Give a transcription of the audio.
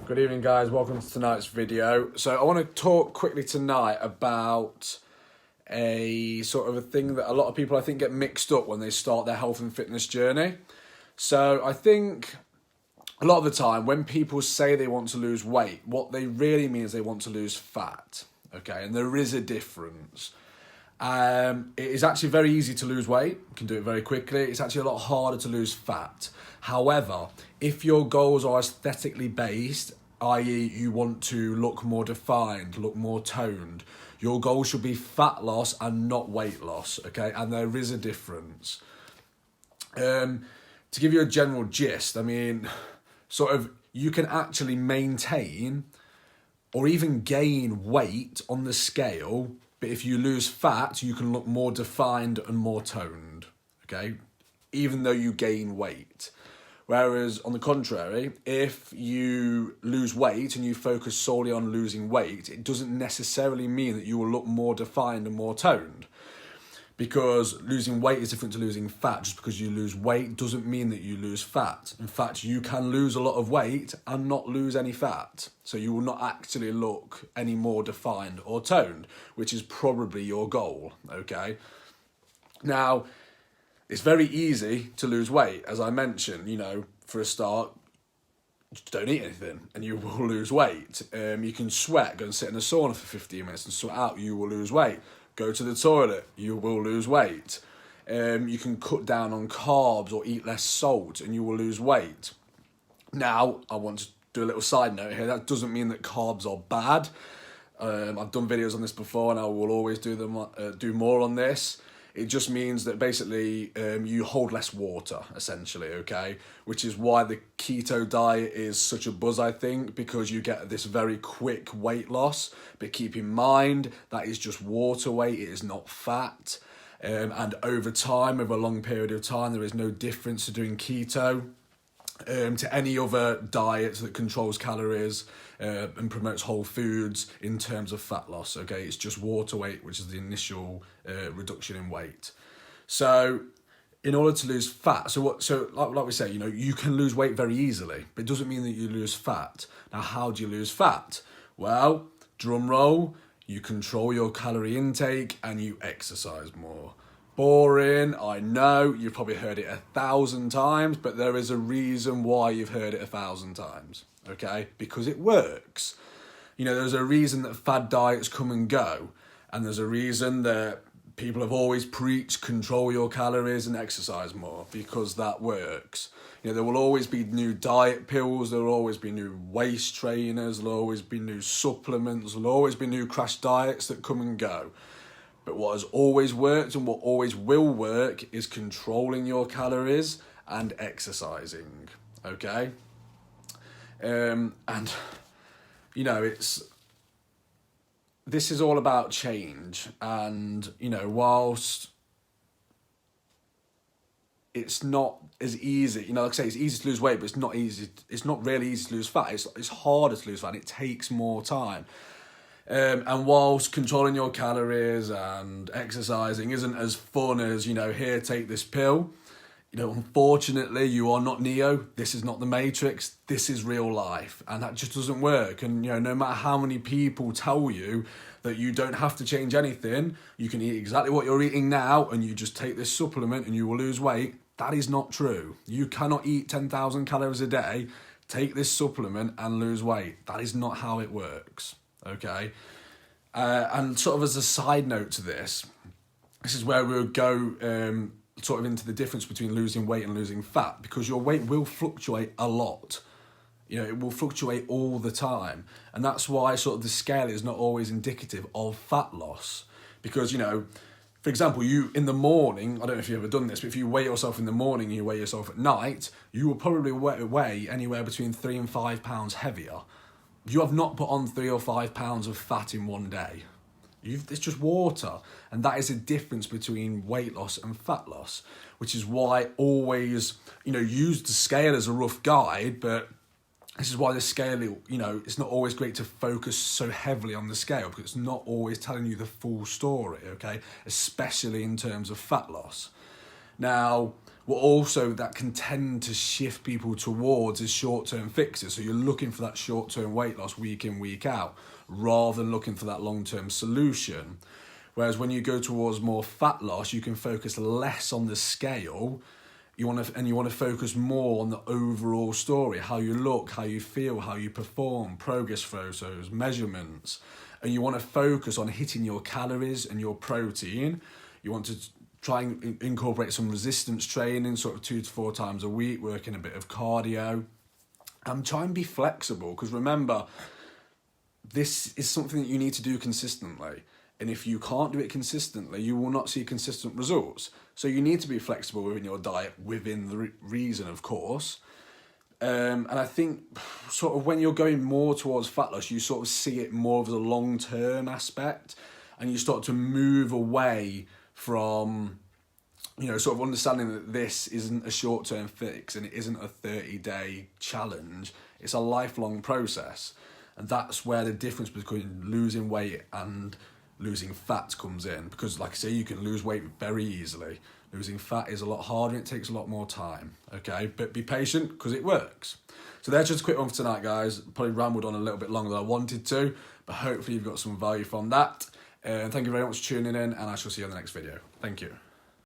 Good evening, guys. Welcome to tonight's video. So I want to talk quickly tonight about a sort of a thing that a lot of people I think get mixed up when they start their health and fitness journey. So I think a lot of the time when people say they want to lose weight, what they really mean is they want to lose fat. Okay, and there is a difference. It is actually very easy to lose weight. You can do it very quickly. It's actually a lot harder to lose fat. However, if your goals are aesthetically based, i.e. you want to look more defined, look more toned, your goal should be fat loss and not weight loss, okay? And there is a difference. To give you a general gist, I mean, sort of, you can actually maintain or even gain weight on the scale, but if you lose fat, you can look more defined and more toned, okay? Even though you gain weight. Whereas, on the contrary, if you lose weight and you focus solely on losing weight, it doesn't necessarily mean that you will look more defined and more toned. Because losing weight is different to losing fat. Just because you lose weight doesn't mean that you lose fat. In fact, you can lose a lot of weight and not lose any fat. So you will not actually look any more defined or toned, which is probably your goal, okay? Now, it's very easy to lose weight, as I mentioned, for a start, just don't eat anything and you will lose weight. You can sweat, go and sit in a sauna for 15 minutes and sweat out, you will lose weight. Go to the toilet, you will lose weight. You can cut down on carbs or eat less salt and you will lose weight. Now, I want to do a little side note here. That doesn't mean that carbs are bad. I've done videos on this before and I will always do more on this. It just means that basically you hold less water, essentially, okay? Which is why the keto diet is such a buzz, I think, because you get this very quick weight loss. But keep in mind, that is just water weight, it is not fat. And over time, over a long period of time, there is no difference to doing keto to any other diet that controls calories and promotes whole foods in terms of fat loss, okay? It's just water weight, which is the initial reduction in weight. So in order to lose fat, like we say, you can lose weight very easily, but it doesn't mean that you lose fat. Now, how do you lose fat? Well, drum roll, you control your calorie intake and you exercise more. Boring, I know, you've probably heard it 1,000 times, but there is a reason why you've heard it 1,000 times, okay? Because it works. There's a reason that fad diets come and go, and there's a reason that people have always preached control your calories and exercise more, because that works. There will always be new diet pills, there will always be new waist trainers, there will always be new supplements, there will always be new crash diets that come and go. But what has always worked and what always will work is controlling your calories and exercising, okay? This is all about change. And, whilst it's not as easy, like I say, it's easy to lose weight, but it's not really easy to lose fat. It's harder to lose fat and it takes more time. And whilst controlling your calories and exercising isn't as fun as, here, take this pill, unfortunately, you are not Neo. This is not the Matrix. This is real life. And that just doesn't work. And, no matter how many people tell you that you don't have to change anything, you can eat exactly what you're eating now and you just take this supplement and you will lose weight, that is not true. You cannot eat 10,000 calories a day, take this supplement and lose weight. That is not how it works. Okay, and sort of as a side note to this is where we'll go sort of into the difference between losing weight and losing fat, because your weight will fluctuate a lot. It will fluctuate all the time, and that's why sort of the scale is not always indicative of fat loss. Because for example, you in the morning, I don't know if you've ever done this, but if you weigh yourself in the morning and you weigh yourself at night, you will probably weigh anywhere between 3 and 5 pounds heavier. You have not put on 3 or 5 pounds of fat in one day. It's just water. And that is a difference between weight loss and fat loss, which is why always, use the scale as a rough guide, but this is why the scale, it's not always great to focus so heavily on the scale, because it's not always telling you the full story, okay? Especially in terms of fat loss. Now, what also that can tend to shift people towards is short-term fixes. So you're looking for that short-term weight loss week in, week out, rather than looking for that long-term solution. Whereas when you go towards more fat loss, you can focus less on the scale. You want to focus more on the overall story, how you look, how you feel, how you perform, progress photos, measurements. And you want to focus on hitting your calories and your protein. You want to try and incorporate some resistance training, sort of 2 to 4 times a week, working a bit of cardio. And try and be flexible, because remember, this is something that you need to do consistently. And if you can't do it consistently, you will not see consistent results. So you need to be flexible within your diet, within the reason, of course. And I think sort of when you're going more towards fat loss, you sort of see it more of the long-term aspect, and you start to move away from, you know, sort of understanding that this isn't a short-term fix and it isn't a 30-day challenge. It's a lifelong process. And that's where the difference between losing weight and losing fat comes in. Because like I say, you can lose weight very easily. Losing fat is a lot harder and it takes a lot more time, okay? But be patient, because it works. So that's just a quick one for tonight, guys. Probably rambled on a little bit longer than I wanted to, but hopefully you've got some value from that. And thank you very much for tuning in, and I shall see you in the next video. Thank you.